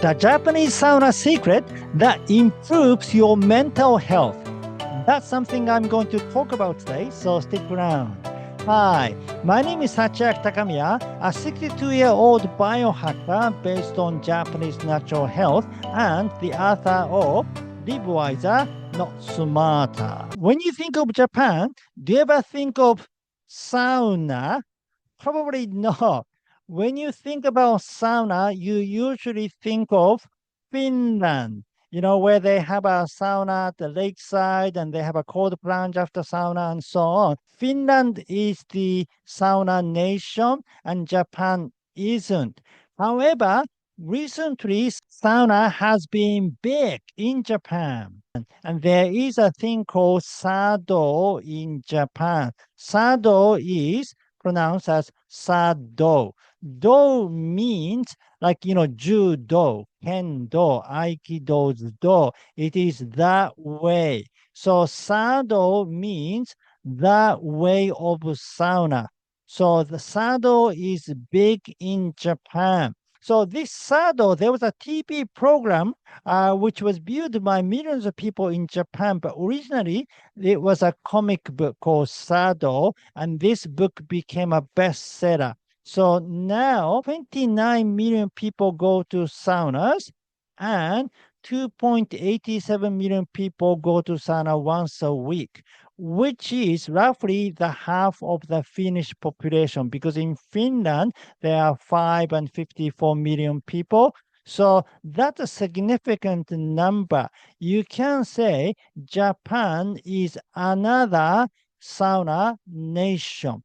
The Japanese sauna secret that improves your mental health. That's something I'm going to talk about today, so stick around. Hi, my name is Hachiaki Takamiya, a 62-year-old biohacker based on Japanese natural health and the author of Live Wiser, Not Smarter. When you think of Japan, do you ever think of sauna? Probably not. When you think about sauna, you usually think of Finland, where they have a sauna at the lakeside and they have a cold plunge after sauna and so on. Finland is the sauna nation and Japan isn't. However, recently sauna has been big in Japan. And there is a thing called sado in Japan. Sado is pronounced as sado. Do means like, judo, kendo, aikido's do. It is that way. So sado means that way of sauna. So the sado is big in Japan. So this sado, there was a TV program which was viewed by millions of people in Japan, but originally it was a comic book called Sado, and this book became a bestseller. So now 29 million people go to saunas and 2.87 million people go to sauna once a week, which is roughly the half of the Finnish population, because in Finland, there are 5 and 54 million people. So that's a significant number. You can say Japan is another sauna nation.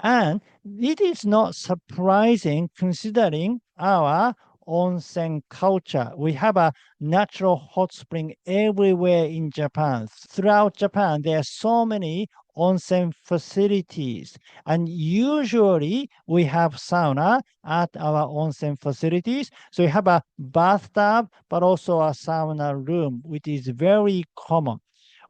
And it is not surprising considering our onsen culture. We have a natural hot spring everywhere in Japan. Throughout Japan, there are so many onsen facilities. And usually we have sauna at our onsen facilities. So we have a bathtub, but also a sauna room, which is very common.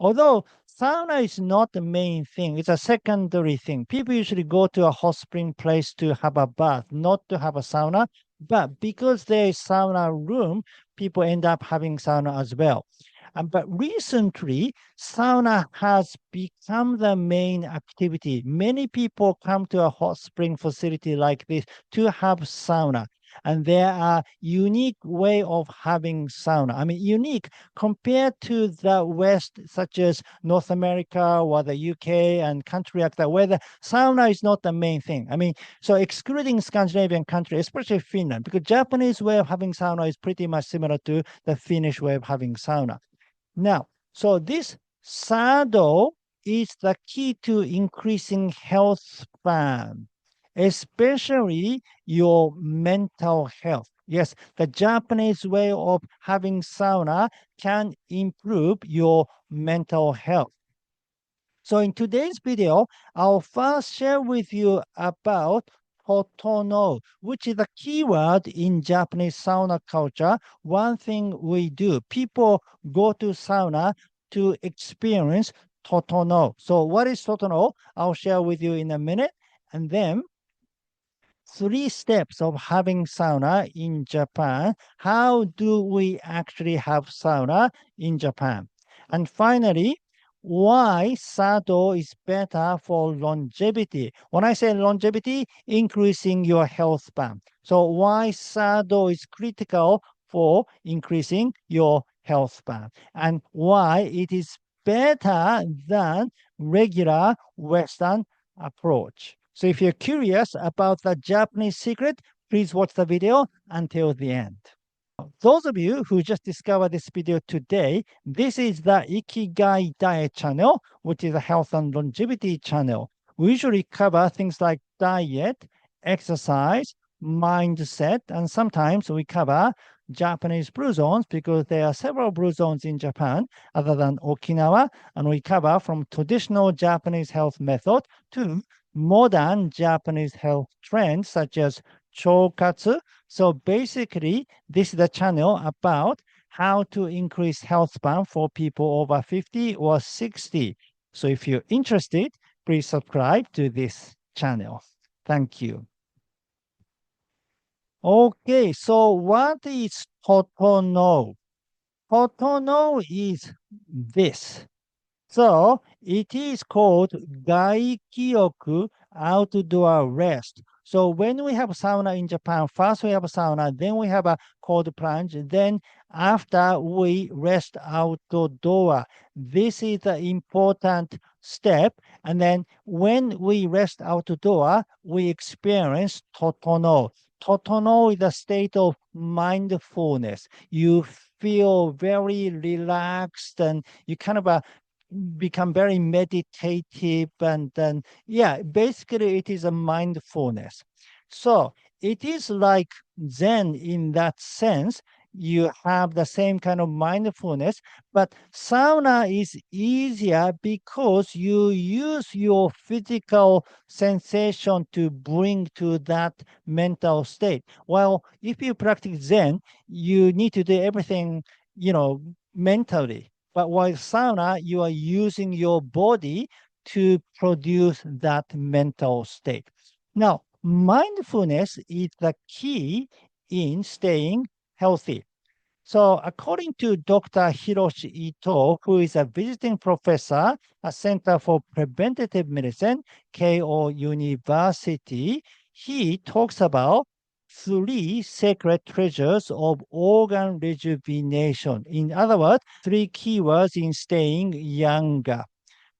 Although sauna is not the main thing, it's a secondary thing. People usually go to a hot spring place to have a bath, not to have a sauna. But because there is sauna room, people end up having sauna as well. But recently, sauna has become the main activity. Many people come to a hot spring facility like this to have sauna. And there are unique way of having sauna. I mean, unique compared to the West, such as North America or the UK and country like that, where the sauna is not the main thing. I mean, so excluding Scandinavian country, especially Finland, because Japanese way of having sauna is pretty much similar to the Finnish way of having sauna. Now, so this sado is the key to increasing health span, especially your mental health. Yes, the Japanese way of having sauna can improve your mental health. So in today's video, I'll first share with you about Totonou, which is a keyword in Japanese sauna culture. One thing we do, people go to sauna to experience Totonou. So what is Totonou? I'll share with you in a minute. And then 3 steps of having sauna in Japan. How do we actually have sauna in Japan? And finally, why Sado is better for longevity. When I say longevity, increasing your health span. So why Sado is critical for increasing your health span and why it is better than regular Western approach. So if you're curious about the Japanese secret, please watch the video until the end. Those of you who just discovered this video today, this is the Ikigai diet channel, which is a health and longevity channel. We usually cover things like diet, exercise, mindset, and sometimes we cover Japanese blue zones because there are several blue zones in Japan other than Okinawa, and we cover from traditional Japanese health method to modern Japanese health trends such as chokatsu. So basically, this is the channel about how to increase health span for people over 50 or 60. So if you're interested, please subscribe to this channel. Thank you. Okay, so what is Totonou? Totonou is this. So it is called Gaikyoku outdoor rest. So when we have sauna in Japan, first we have a sauna, then we have a cold plunge, then after we rest outdoor. This is the important step. And then when we rest outdoor, we experience Totonou. Totonou is a state of mindfulness. You feel very relaxed and you kind of become very meditative and then yeah, basically it is a mindfulness. So it is like Zen in that sense. You have the same kind of mindfulness, but sauna is easier because you use your physical sensation to bring to that mental state. While if you practice Zen, you need to do everything, mentally. But while sauna, you are using your body to produce that mental state. Now, mindfulness is the key in staying healthy. So, according to Dr. Hiroshi Ito, who is a visiting professor at Center for Preventative Medicine, Keio University, he talks about three sacred treasures of organ rejuvenation. In other words, three keywords in staying younger.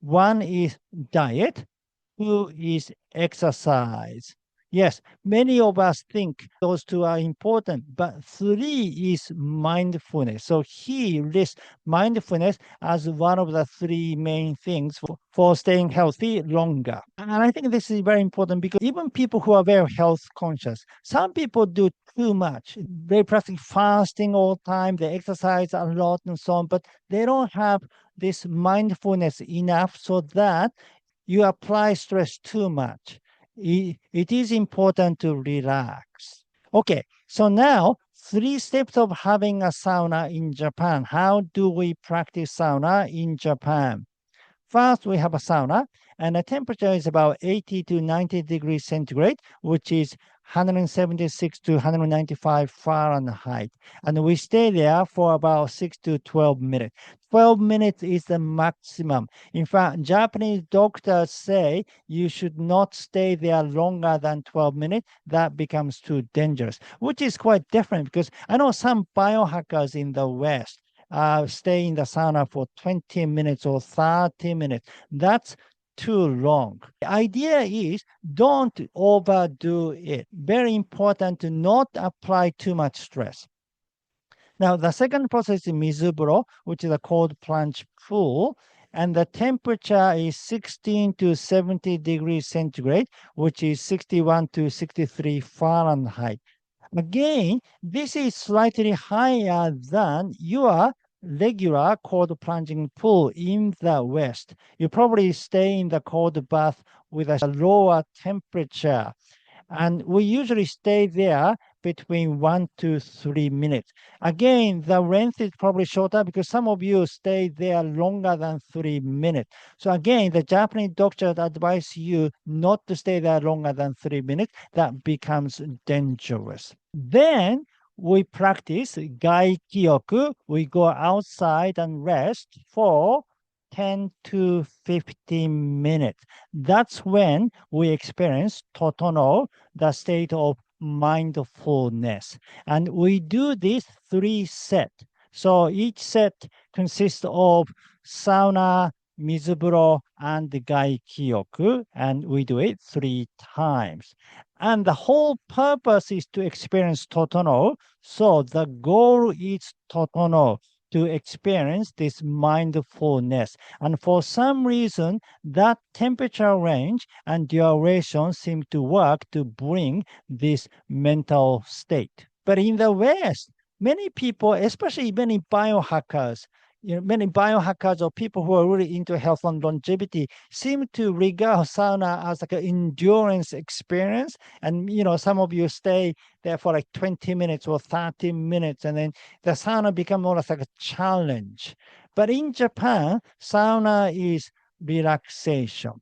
One is diet, two is exercise. Yes, many of us think those two are important, but three is mindfulness. So he lists mindfulness as one of the three main things for staying healthy longer. And I think this is very important because even people who are very health conscious, some people do too much. They practice fasting all the time, they exercise a lot and so on, but they don't have this mindfulness enough so that you apply stress too much. It is important to relax. Okay, so now three steps of having a sauna in Japan. How do we practice sauna in Japan? First, we have a sauna, and the temperature is about 80 to 90 degrees centigrade, which is 176 to 195 Fahrenheit. And we stay there for about 6 to 12 minutes. 12 minutes is the maximum. In fact, Japanese doctors say you should not stay there longer than 12 minutes. That becomes too dangerous, which is quite different because I know some biohackers in the West stay in the sauna for 20 minutes or 30 minutes. That's too long. The idea is don't overdo it. Very important to not apply too much stress. Now, the second process is mizuburo, which is a cold plunge pool, and the temperature is 16 to 70 degrees centigrade, which is 61 to 63 Fahrenheit. Again, this is slightly higher than your regular cold plunging pool in the West. You probably stay in the cold bath with a lower temperature. And we usually stay there between 1 to 3 minutes. Again, the length is probably shorter because some of you stay there longer than 3 minutes. So again, the Japanese doctors advise you not to stay there longer than 3 minutes. That becomes dangerous. Then we practice gai kyoku. We go outside and rest for 10 to 15 minutes. That's when we experience Totonou, the state of mindfulness. And we do this 3 sets. So each set consists of sauna, mizuburo, and gaikyoku, and we do it 3 times. And the whole purpose is to experience Totonou. So the goal is Totonou, to experience this mindfulness. And for some reason, that temperature range and duration seem to work to bring this mental state. But in the West, many people, especially many biohackers or people who are really into health and longevity seem to regard sauna as like an endurance experience. And, some of you stay there for like 20 minutes or 30 minutes, and then the sauna becomes more like a challenge. But in Japan, sauna is relaxation.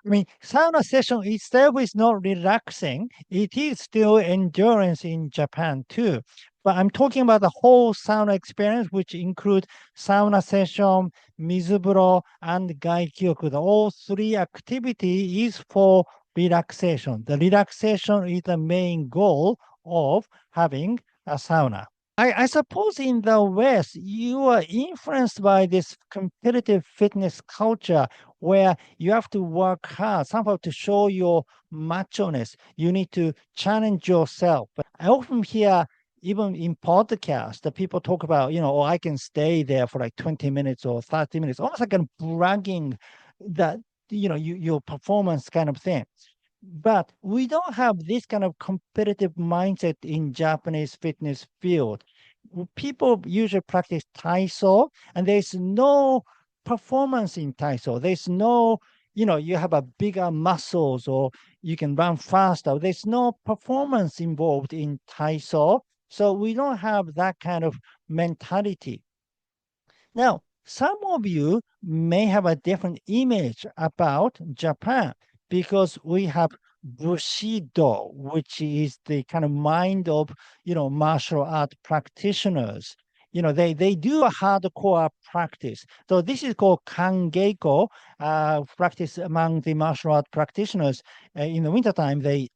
I mean, sauna session itself is not relaxing. It is still endurance in Japan too. But I'm talking about the whole sauna experience, which include sauna session, mizuburo, and gaikyoku. All three activity is for relaxation. The relaxation is the main goal of having a sauna. I suppose in the West, you are influenced by this competitive fitness culture where you have to work hard somehow to show your macho-ness. You need to challenge yourself. But I often hear, even in podcasts, that people talk about, oh, I can stay there for like 20 minutes or 30 minutes, almost like a bragging that, your performance kind of thing. But we don't have this kind of competitive mindset in Japanese fitness field. People usually practice Taiso, and there's no performance in Taiso. There's no, you have a bigger muscles or you can run faster. There's no performance involved in Taiso. So we don't have that kind of mentality. Now, some of you may have a different image about Japan because we have Bushido, which is the kind of mind of, martial art practitioners. They do a hardcore practice. So this is called Kangeiko, practice among the martial art practitioners. In the wintertime, they,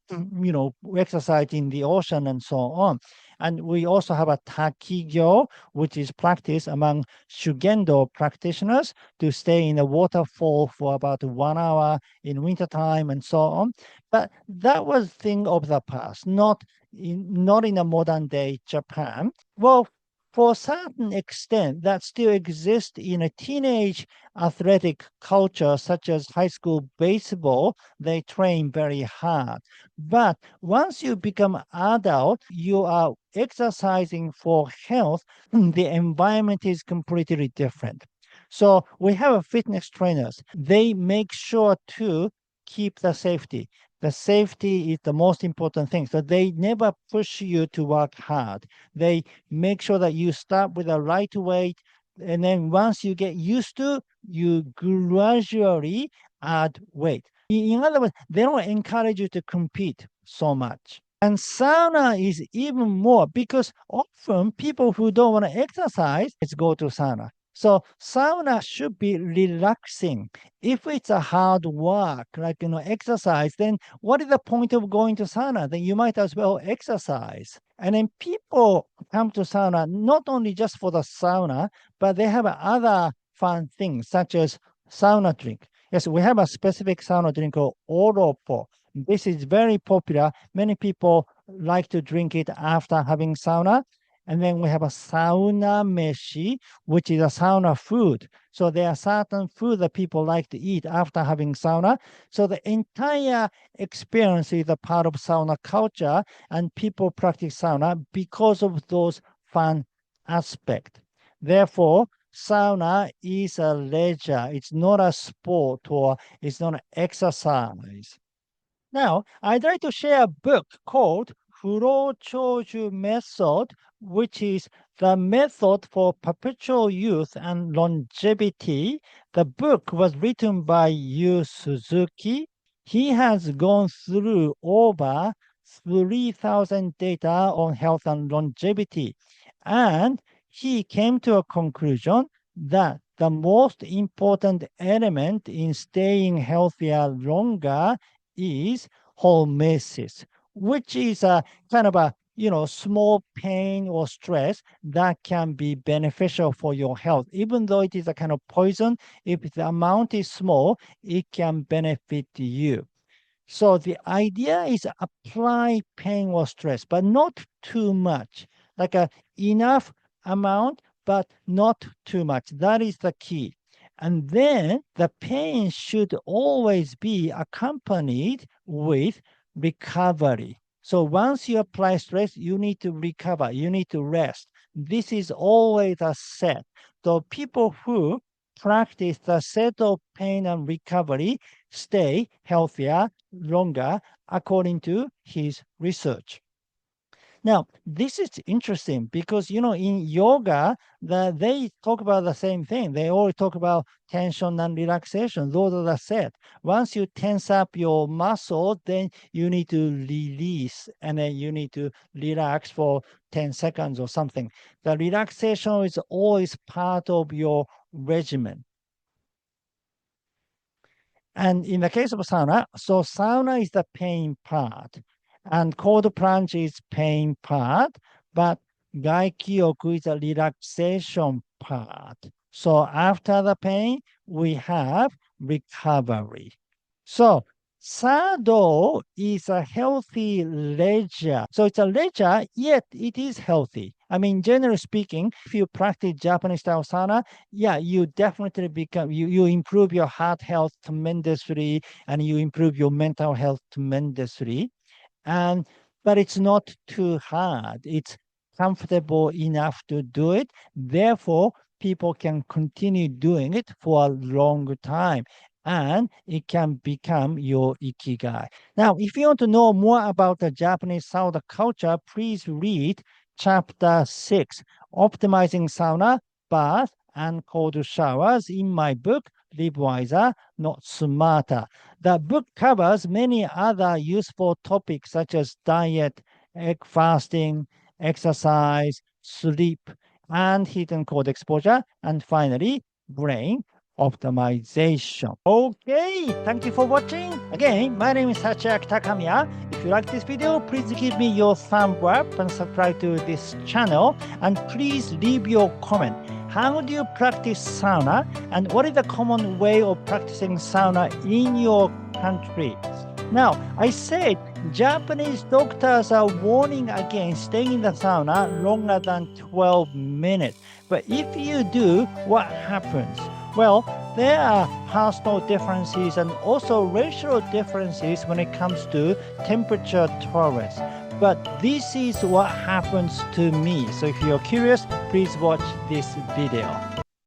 exercise in the ocean and so on. And we also have a Takigyo, which is practice among Shugendo practitioners to stay in a waterfall for about 1 hour in wintertime and so on. But that was thing of the past, not in a modern day Japan. Well, for a certain extent, that still exists in a teenage athletic culture, such as high school baseball. They train very hard. But once you become adult, you are exercising for health. The environment is completely different. So we have a fitness trainers. They make sure to keep the safety. The safety is the most important thing. So they never push you to work hard. They make sure that you start with a light weight. And then once you get used to, you gradually add weight. In other words, they don't encourage you to compete so much. And sauna is even more because often people who don't want to exercise, let's go to sauna. So sauna should be relaxing. If it's a hard work, like exercise, then what is the point of going to sauna? Then you might as well exercise. And then people come to sauna not only just for the sauna, but they have other fun things such as sauna drink. Yes, we have a specific sauna drink called Oropo. This is very popular. Many people like to drink it after having sauna. And then we have a sauna meshi, which is a sauna food. So there are certain food that people like to eat after having sauna. So the entire experience is a part of sauna culture, and people practice sauna because of those fun aspects. Therefore, sauna is a leisure. It's not a sport or it's not an exercise. Now, I'd like to share a book called Furo Choju Method, which is the method for perpetual youth and longevity. The book was written by Yu Suzuki. He has gone through over 3,000 data on health and longevity. And he came to a conclusion that the most important element in staying healthier longer is hormesis, which is a kind of a small pain or stress that can be beneficial for your health. Even though it is a kind of poison, if the amount is small, it can benefit you. So the idea is apply pain or stress, but not too much, like enough amount, but not too much. That is the key. And then the pain should always be accompanied with recovery. So once you apply stress, you need to recover, you need to rest. This is always a set. So people who practice the set of pain and recovery stay healthier longer according to his research. Now, this is interesting because, in yoga, they talk about the same thing. They always talk about tension and relaxation. Those are the set. Once you tense up your muscle, then you need to release and then you need to relax for 10 seconds or something. The relaxation is always part of your regimen. And in the case of sauna, so sauna is the pain part, and cold plunge is pain part, but gaikyoku is the relaxation part. So after the pain, we have recovery. So Sado is a healthy leisure. So it's a leisure, yet it is healthy. I mean, generally speaking, if you practice Japanese style sauna, yeah, you definitely you improve your heart health tremendously and you improve your mental health tremendously. And but it's not too hard. It's comfortable enough to do it. Therefore, people can continue doing it for a long time and it can become your ikigai. Now, if you want to know more about the Japanese sauna culture, please read chapter 6, Optimizing Sauna, Bath, and Cold Showers in my book, Live Wiser, Not Smarter. The book covers many other useful topics such as diet, egg fasting, exercise, sleep, and heat and cold exposure, and finally, brain optimization. Okay, thank you for watching. Again, my name is Hachiaki Takamiya. If you like this video, please give me your thumb up and subscribe to this channel. And please leave your comment. How do you practice sauna? And what is the common way of practicing sauna in your country? Now, I said Japanese doctors are warning against staying in the sauna longer than 12 minutes. But if you do, what happens? Well, there are personal differences and also racial differences when it comes to temperature tolerance. But this is what happens to me. So if you're curious, please watch this video.